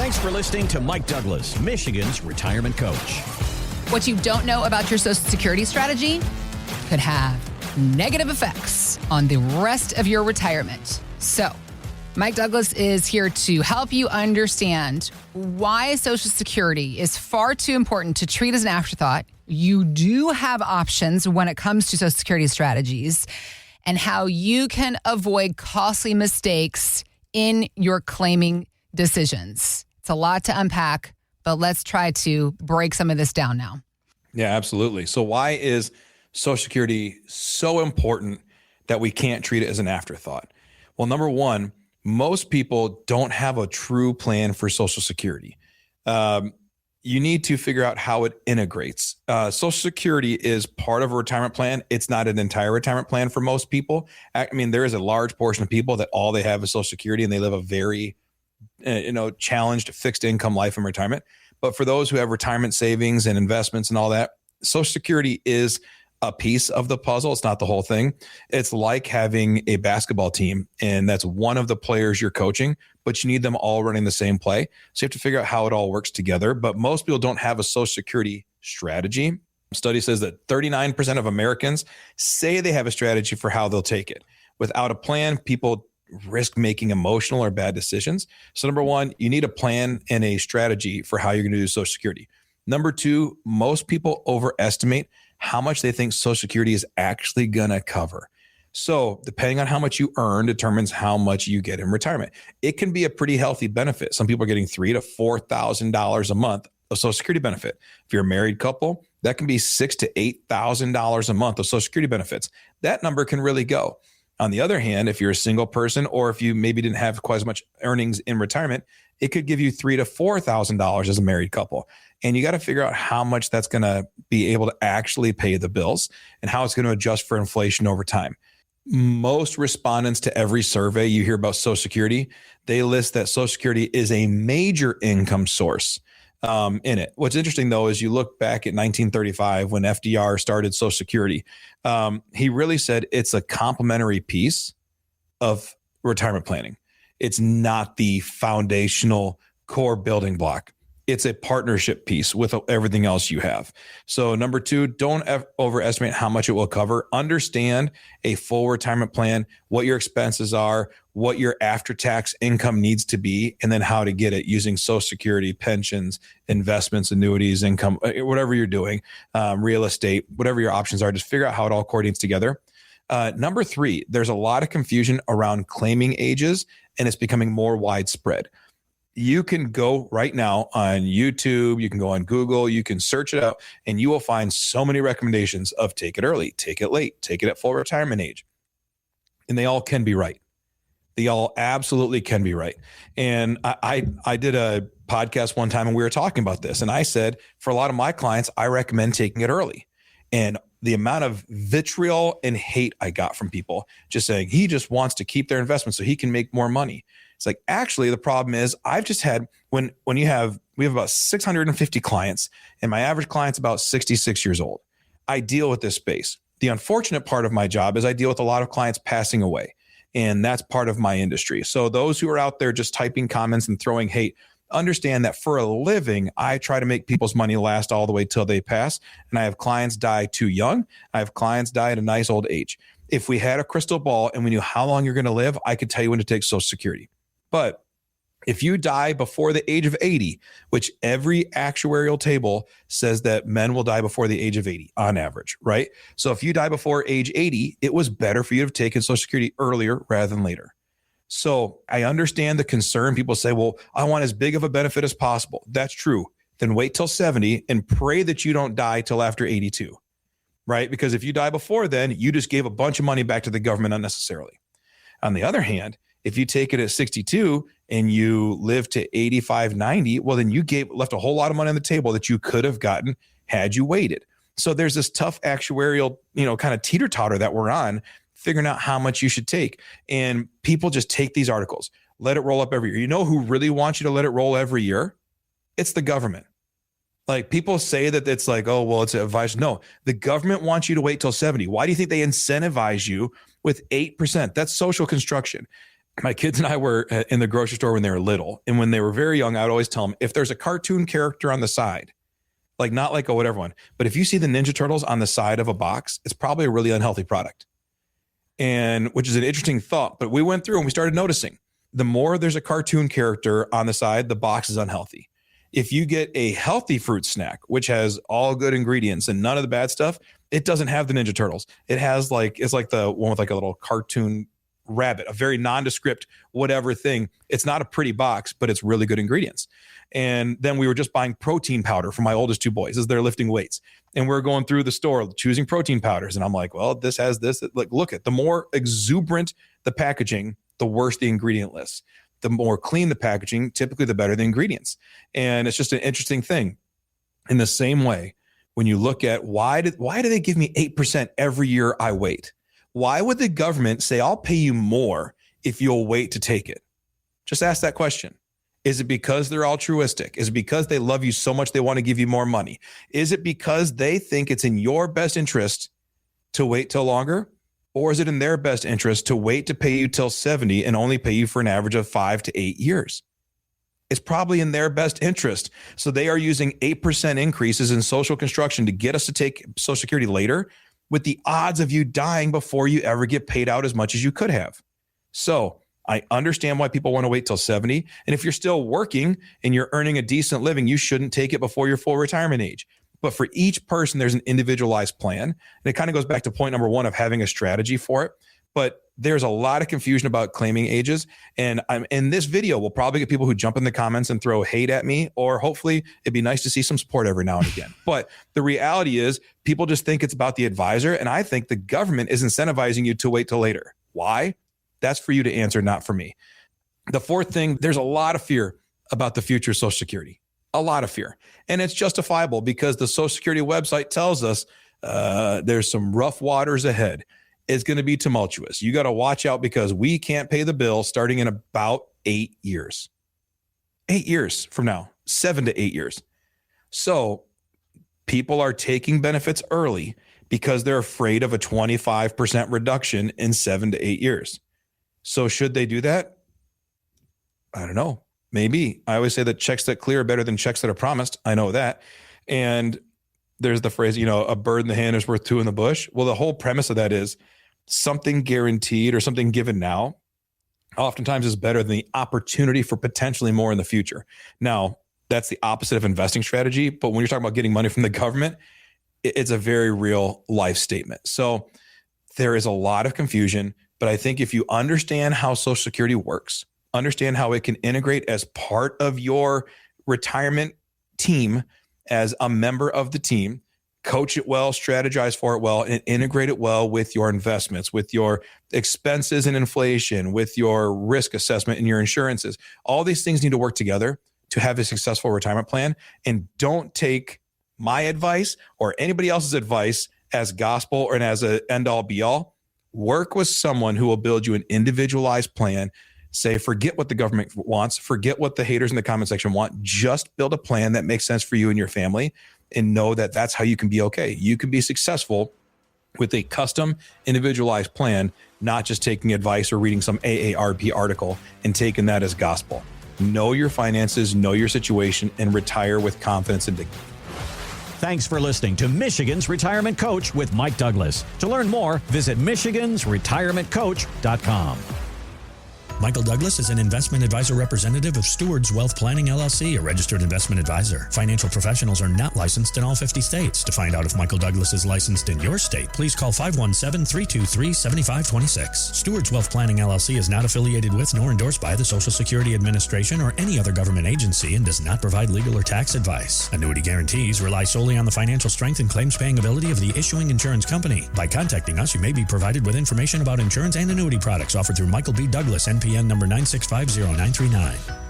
Thanks for listening to Mike Douglas, Michigan's retirement coach. What you don't know about your Social Security strategy could have negative effects on the rest of your retirement. So, Mike Douglas is here to help you understand why Social Security is far too important to treat as an afterthought. You do have options when it comes to Social Security strategies, and how you can avoid costly mistakes in your claiming decisions. It's a lot to unpack, but let's try to break some of this down now. Yeah, absolutely. So why is Social Security so important that we can't treat it as an afterthought? Well, number one, most people don't have a true plan for Social Security. You need to figure out how it integrates. Social Security is part of a retirement plan. It's not an entire retirement plan for most people. I mean, there is a large portion of people that all they have is Social Security and they live a very, challenged fixed income life in retirement. But for those who have retirement savings and investments and all that, Social Security is a piece of the puzzle. It's not the whole thing. It's like having a basketball team, and that's one of the players you're coaching, but you need them all running the same play. So you have to figure out how it all works together. But most people don't have a Social Security strategy. A study says that 39% of Americans say they have a strategy for how they'll take it. Without a plan, people risk making emotional or bad decisions. So number one, you need a plan and a strategy for how you're going to do Social Security. Number two, most people overestimate how much they think Social Security is actually going to cover. So depending on how much you earn determines how much you get in retirement. It can be a pretty healthy benefit. Some people are getting $3,000 to $4,000 a month of Social Security benefit. If you're a married couple, that can be $6,000 to $8,000 a month of Social Security benefits. That number can really go. On the other hand, if you're a single person, or if you maybe didn't have quite as much earnings in retirement, it could give you $3,000 to $4,000 as a married couple. And you got to figure out how much that's going to be able to actually pay the bills and how it's going to adjust for inflation over time. Most respondents to every survey you hear about Social Security, they list that Social Security is a major income source in it. What's interesting, though, is you look back at 1935 when FDR started Social Security. He really said it's a complementary piece of retirement planning. It's not the foundational core building block. It's a partnership piece with everything else you have. So number two, don't overestimate how much it will cover. Understand a full retirement plan, what your expenses are, what your after-tax income needs to be, and then how to get it using Social Security, pensions, investments, annuities, income, whatever you're doing, real estate, whatever your options are, just figure out how it all coordinates together. Number three, there's a lot of confusion around claiming ages, and it's becoming more widespread. You can go right now on YouTube, you can go on Google, you can search it out, and you will find so many recommendations of take it early, take it late, take it at full retirement age. And they all can be right. They all absolutely can be right. And I did a podcast one time and we were talking about this. And I said, for a lot of my clients, I recommend taking it early. And the amount of vitriol and hate I got from people just saying he just wants to keep their investment so he can make more money. It's like, actually, the problem is I've just had we have about 650 clients and my average client's about 66 years old. I deal with this space. The unfortunate part of my job is I deal with a lot of clients passing away, and that's part of my industry. So those who are out there just typing comments and throwing hate, understand that for a living, I try to make people's money last all the way till they pass. And I have clients die too young. I have clients die at a nice old age. If we had a crystal ball and we knew how long you're going to live, I could tell you when to take Social Security. But if you die before the age of 80, which every actuarial table says that men will die before the age of 80 on average, right? So if you die before age 80, it was better for you to have taken Social Security earlier rather than later. So I understand the concern. People say, well, I want as big of a benefit as possible. That's true. Then wait till 70 and pray that you don't die till after 82, right? Because if you die before then, you just gave a bunch of money back to the government unnecessarily. On the other hand, if you take it at 62 and you live to 85, 90, well, then you left a whole lot of money on the table that you could have gotten had you waited. So there's this tough actuarial, kind of teeter-totter that we're on, figuring out how much you should take. And people just take these articles, let it roll up every year. You know who really wants you to let it roll every year? It's the government. Like, people say that it's like, oh, well, it's advice. No, the government wants you to wait till 70. Why do you think they incentivize you with 8%? That's social construction. my kids and I were in the grocery store when they were little. And when they were very young, I would always tell them, if there's a cartoon character on the side, like not like a whatever one, but if you see the Ninja Turtles on the side of a box, it's probably a really unhealthy product. And which is an interesting thought. But we went through and we started noticing the more there's a cartoon character on the side, the box is unhealthy. If you get a healthy fruit snack, which has all good ingredients and none of the bad stuff, it doesn't have the Ninja Turtles. It has it's like the one with like a little cartoon rabbit, a very nondescript whatever thing. It's not a pretty box, but it's really good ingredients. And then we were just buying protein powder for my oldest two boys as they're lifting weights. And we're going through the store choosing protein powders. And I'm like, well, this has this. Like, look at the more exuberant the packaging, the worse the ingredient list. The more clean the packaging, typically the better the ingredients. And it's just an interesting thing. In the same way, when you look at why do they give me 8% every year I wait? Why would the government say, I'll pay you more if you'll wait to take it? Just ask that question. Is it because they're altruistic? Is it because they love you so much they want to give you more money? Is it because they think it's in your best interest to wait till longer? Or is it in their best interest to wait to pay you till 70 and only pay you for an average of 5 to 8 years? It's probably in their best interest. So they are using 8% increases in social construction to get us to take Social Security later, with the odds of you dying before you ever get paid out as much as you could have. So I understand why people want to wait till 70. And if you're still working and you're earning a decent living, you shouldn't take it before your full retirement age. But for each person, there's an individualized plan. And it kind of goes back to point number one of having a strategy for it. But there's a lot of confusion about claiming ages. And in this video, we'll probably get people who jump in the comments and throw hate at me, or hopefully it'd be nice to see some support every now and again. But the reality is people just think it's about the advisor. And I think the government is incentivizing you to wait till later. Why? That's for you to answer, not for me. The fourth thing, there's a lot of fear about the future of Social Security. A lot of fear. And it's justifiable because the Social Security website tells us there's some rough waters ahead. It's going to be tumultuous. You got to watch out because we can't pay the bill starting in about 8 years. 8 years from now, 7 to 8 years. So people are taking benefits early because they're afraid of a 25% reduction in 7 to 8 years. So should they do that? I don't know. Maybe. I always say that checks that clear are better than checks that are promised. I know that. And there's the phrase, a bird in the hand is worth two in the bush. Well, the whole premise of that is something guaranteed or something given now oftentimes is better than the opportunity for potentially more in the future. Now, that's the opposite of investing strategy. But when you're talking about getting money from the government, it's a very real life statement. So there is a lot of confusion. But I think if you understand how Social Security works, understand how it can integrate as part of your retirement team, as a member of the team, coach it well, strategize for it well, and integrate it well with your investments, with your expenses and inflation, with your risk assessment and your insurances. All these things need to work together to have a successful retirement plan. And don't take my advice or anybody else's advice as gospel or as an end-all be-all. Work with someone who will build you an individualized plan. Say, forget what the government wants, forget what the haters in the comment section want. Just build a plan that makes sense for you and your family, and know that that's how you can be okay. You can be successful with a custom, individualized plan, not just taking advice or reading some AARP article and taking that as gospel. Know your finances, know your situation, and retire with confidence and dignity. Thanks for listening to Michigan's Retirement Coach with Mike Douglas. To learn more, visit michigansretirementcoach.com. Michael Douglas is an investment advisor representative of Stewards Wealth Planning, LLC, a registered investment advisor. Financial professionals are not licensed in all 50 states. To find out if Michael Douglas is licensed in your state, please call 517-323-7526. Stewards Wealth Planning, LLC is not affiliated with nor endorsed by the Social Security Administration or any other government agency and does not provide legal or tax advice. Annuity guarantees rely solely on the financial strength and claims-paying ability of the issuing insurance company. By contacting us, you may be provided with information about insurance and annuity products offered through Michael B. Douglas, NPN number 9650939.